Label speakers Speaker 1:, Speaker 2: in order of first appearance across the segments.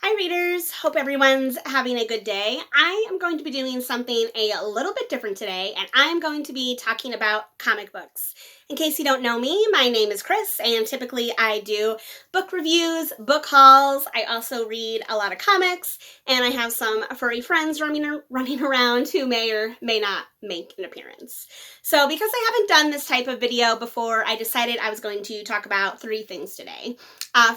Speaker 1: Hi readers, hope everyone's having a good day. I am going to be doing something a little bit different today, and I'm going to be talking about comic books. In case you don't know me, my name is Chris, and typically I do book reviews, book hauls. I also read a lot of comics, and I have some furry friends running around who may or may not make an appearance. So because I haven't done this type of video before, I decided I was going to talk about three things today.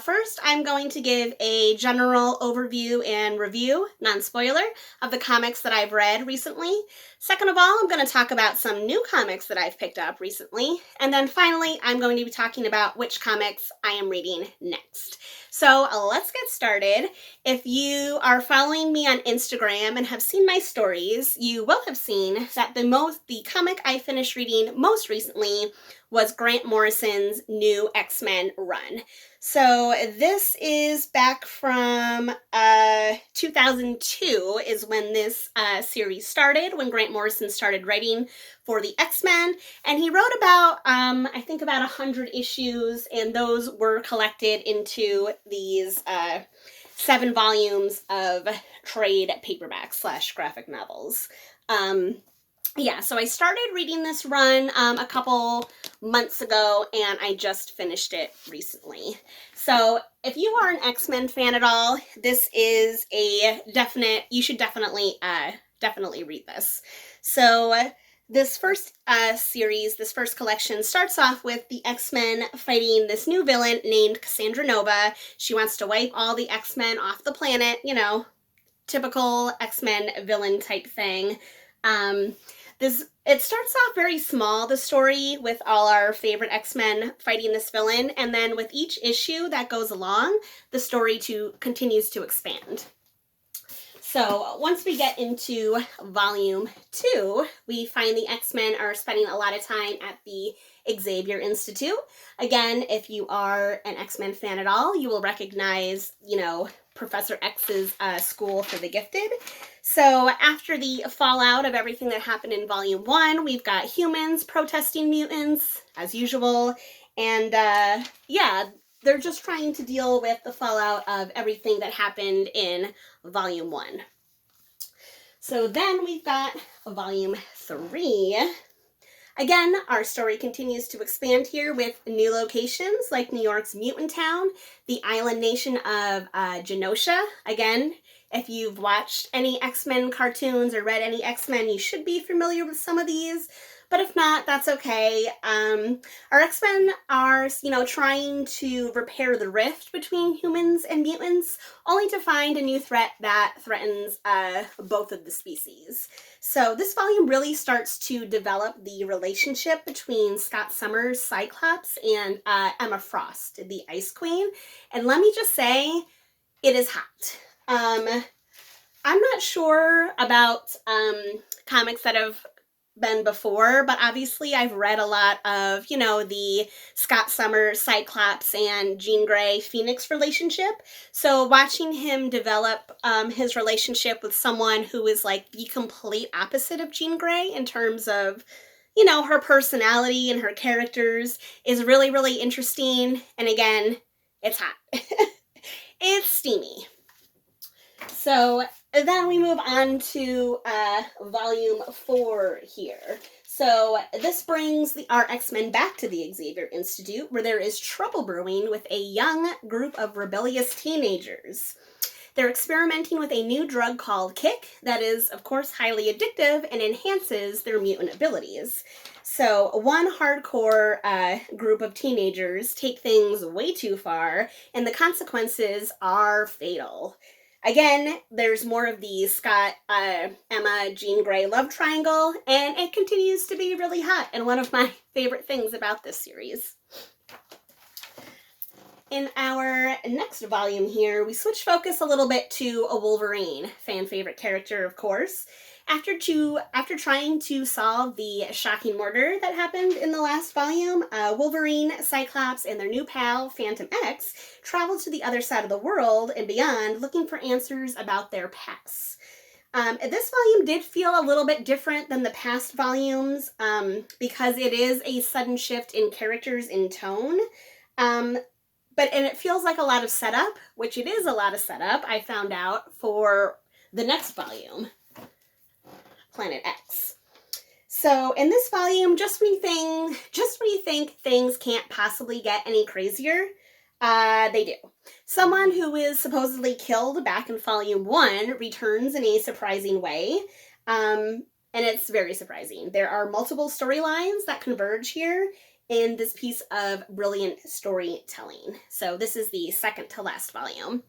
Speaker 1: First, I'm going to give a general overview and review, non-spoiler, of the comics that I've read recently. Second of all, I'm going to talk about some new comics that I've picked up recently. And then finally, I'm going to be talking about which comics I am reading next. So let's get started. If you are following me on Instagram and have seen my stories, you will have seen that the comic I finished reading most recently was Grant Morrison's new X-Men run. So this is back from 2002 is when this series started, when Grant Morrison started writing for the X-Men, and he wrote about, I think about 100 issues, and those were collected into these 7 volumes of trade paperbacks / graphic novels. Yeah, so I started reading this run a couple months ago, and I just finished it recently. So if you are an X-Men fan at all, this is a definite, you should definitely read this. So this first series, this first collection starts off with the X-Men fighting this new villain named Cassandra Nova. She wants to wipe all the X-Men off the planet, you know, typical X-Men villain type thing. It starts off very small, the story, with all our favorite X-Men fighting this villain, and then with each issue that goes along, the story continues to expand. So once we get into volume 2, we find the X-Men are spending a lot of time at the Xavier Institute. Again, if you are an X-Men fan at all, you will recognize, you know, Professor X's school for the gifted. So after the fallout of everything that happened in volume 1, we've got humans protesting mutants, as usual, and yeah, they're just trying to deal with the fallout of everything that happened in volume 1. So then we've got volume 3. Again, our story continues to expand here with new locations like New York's Mutant Town, the island nation of Genosha. Again, if you've watched any X-Men cartoons or read any X-Men, you should be familiar with some of these. But if not, that's okay. Our X-Men are, you know, trying to repair the rift between humans and mutants, only to find a new threat that threatens both of the species. So this volume really starts to develop the relationship between Scott Summers, Cyclops, and Emma Frost, the Ice Queen. And let me just say, it is hot. I'm not sure about comics that have been before, but obviously I've read a lot of, you know, the Scott Summers, Cyclops, and Jean Grey Phoenix relationship. So watching him develop his relationship with someone who is like the complete opposite of Jean Grey in terms of, you know, her personality and her characters is really, really interesting. And again, it's hot. It's steamy. So then we move on to volume 4 here. So this brings our X-Men back to the Xavier Institute, where there is trouble brewing with a young group of rebellious teenagers. They're experimenting with a new drug called Kick that is, of course, highly addictive and enhances their mutant abilities. So one hardcore group of teenagers take things way too far, and the consequences are fatal. Again, there's more of the Scott, Emma, Jean Grey love triangle, and it continues to be really hot and one of my favorite things about this series. In our next volume here, we switch focus a little bit to a Wolverine, fan favorite character, of course. After trying to solve the shocking murder that happened in the last volume, Wolverine, Cyclops, and their new pal, Phantom X, travel to the other side of the world and beyond, looking for answers about their pasts. This volume did feel a little bit different than the past volumes because it is a sudden shift in characters in tone. and it feels like a lot of setup, which it is a lot of setup, I found out, for the next volume, Planet X. So in this volume, just when you think things can't possibly get any crazier, they do. Someone who is supposedly killed back in volume 1 returns in a surprising way, and it's very surprising. There are multiple storylines that converge here in this piece of brilliant storytelling. So this is the second to last volume.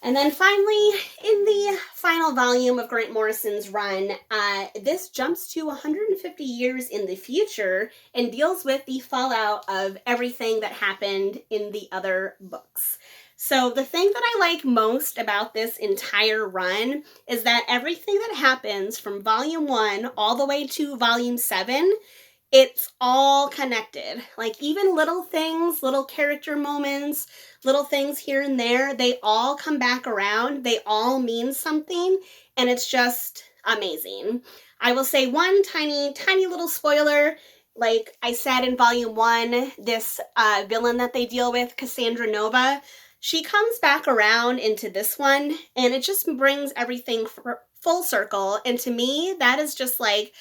Speaker 1: And then finally, in the final volume of Grant Morrison's run, this jumps to 150 years in the future and deals with the fallout of everything that happened in the other books. So the thing that I like most about this entire run is that everything that happens from volume 1 all the way to volume 7, it's all connected. Like even little things, little character moments, little things here and there, they all come back around. They all mean something, and it's just amazing. I will say one tiny little spoiler. Like I said in volume 1, this villain that they deal with, Cassandra Nova, she comes back around into this one, and it just brings everything full circle. And to me, that is just like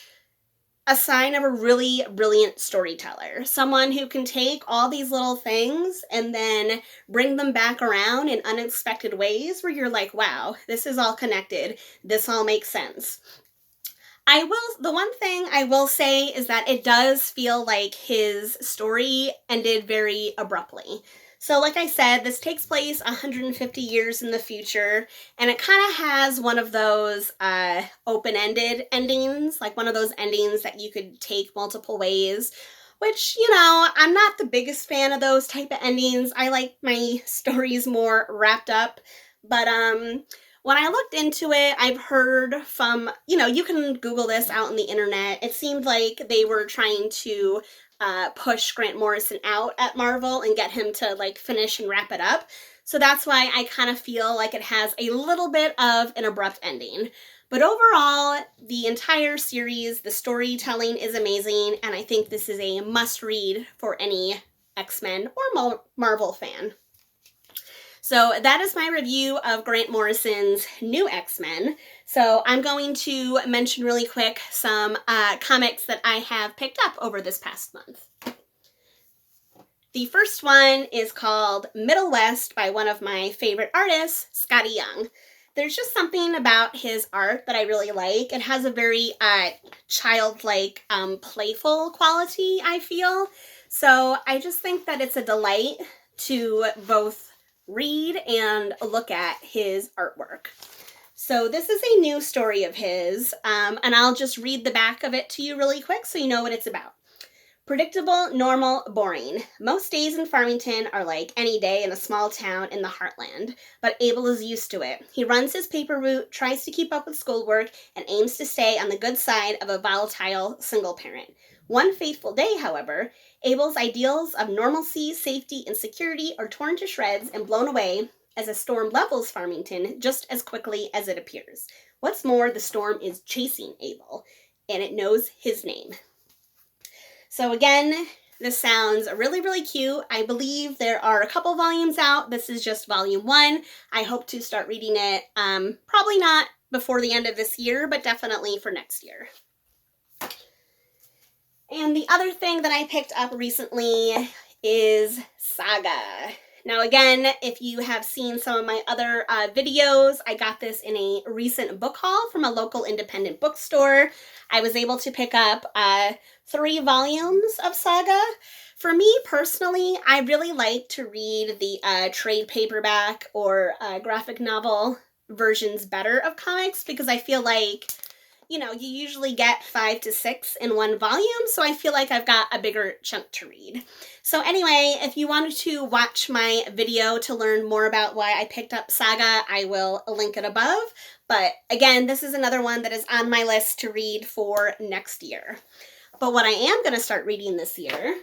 Speaker 1: a sign of a really brilliant storyteller. Someone who can take all these little things and then bring them back around in unexpected ways where you're like, wow, this is all connected. This all makes sense. The one thing I will say is that it does feel like his story ended very abruptly. So like I said, this takes place 150 years in the future, and it kind of has one of those open-ended endings, like one of those endings that you could take multiple ways, which, you know, I'm not the biggest fan of those type of endings. I like my stories more wrapped up, but when I looked into it, I've heard from, you know, you can Google this out on the internet. It seemed like they were trying to push Grant Morrison out at Marvel and get him to like finish and wrap it up. So that's why I kind of feel like it has a little bit of an abrupt ending. But overall, the entire series, the storytelling is amazing, and I think this is a must-read for any X-Men or Marvel fan. So that is my review of Grant Morrison's New X-Men. So I'm going to mention really quick some comics that I have picked up over this past month. The first one is called Middle West by one of my favorite artists, Scotty Young. There's just something about his art that I really like. It has a very childlike, playful quality, I feel. So I just think that it's a delight to both read and look at his artwork. So this is a new story of his, and I'll just read the back of it to you really quick so you know what it's about. Predictable, normal, boring. Most days in Farmington are like any day in a small town in the heartland, but Abel is used to it. He runs his paper route, tries to keep up with schoolwork, and aims to stay on the good side of a volatile single parent. One fateful day, however, Abel's ideals of normalcy, safety, and security are torn to shreds and blown away as a storm levels Farmington just as quickly as it appears. What's more, the storm is chasing Abel, and it knows his name. So again, this sounds really, really cute. I believe there are a couple volumes out. This is just volume 1. I hope to start reading it, probably not before the end of this year, but definitely for next year. And the other thing that I picked up recently is Saga. Now again, if you have seen some of my other videos, I got this in a recent book haul from a local independent bookstore. I was able to pick up 3 volumes of Saga. For me personally, I really like to read the trade paperback or graphic novel versions better of comics because I feel like, you know, you usually get 5 to 6 in one volume, so I feel like I've got a bigger chunk to read. So anyway, if you wanted to watch my video to learn more about why I picked up Saga, I will link it above. But again, this is another one that is on my list to read for next year. But what I am going to start reading this year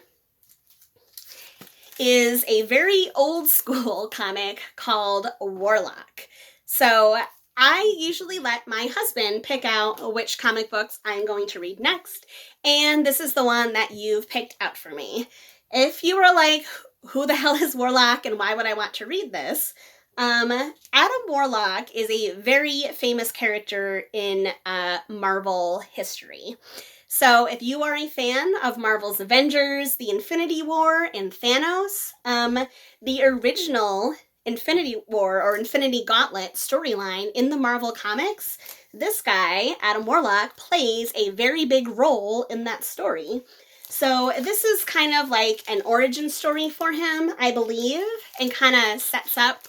Speaker 1: is a very old school comic called Warlock. So I usually let my husband pick out which comic books I'm going to read next, and this is the one that you've picked out for me. If you were like, who the hell is Warlock and why would I want to read this? Adam Warlock is a very famous character in Marvel history. So if you are a fan of Marvel's Avengers, the Infinity War, and Thanos, the original Infinity War or Infinity Gauntlet storyline in the Marvel comics, this guy, Adam Warlock, plays a very big role in that story. So this is kind of like an origin story for him, I believe, and kind of sets up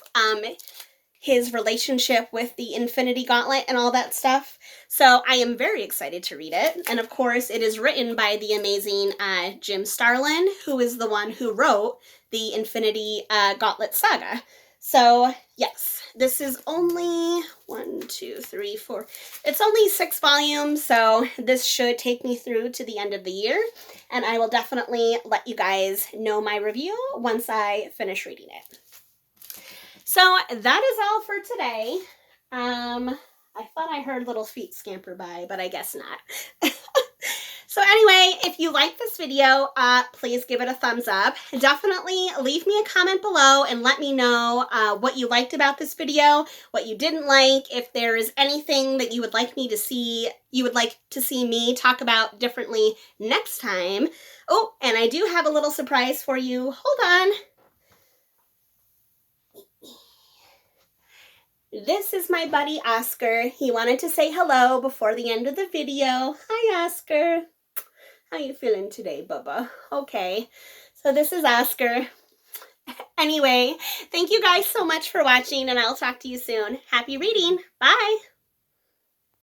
Speaker 1: his relationship with the Infinity Gauntlet and all that stuff. So I am very excited to read it. And of course, it is written by the amazing Jim Starlin, who is the one who wrote the Infinity Gauntlet saga. So yes, this is only 1, 2, 3, 4. It's only 6 volumes, so this should take me through to the end of the year. And I will definitely let you guys know my review once I finish reading it. So that is all for today. I thought I heard little feet scamper by, but I guess not. So anyway, if you like this video, please give it a thumbs up. Definitely leave me a comment below and let me know what you liked about this video, what you didn't like, if there is anything that you would like me to see, me talk about differently next time. Oh, and I do have a little surprise for you. Hold on. This is my buddy Oscar. He wanted to say hello before the end of the video. Hi, Oscar. How you feeling today, Bubba? Okay, so this is Oscar. Anyway, thank you guys so much for watching, and I'll talk to you soon. Happy reading. Bye.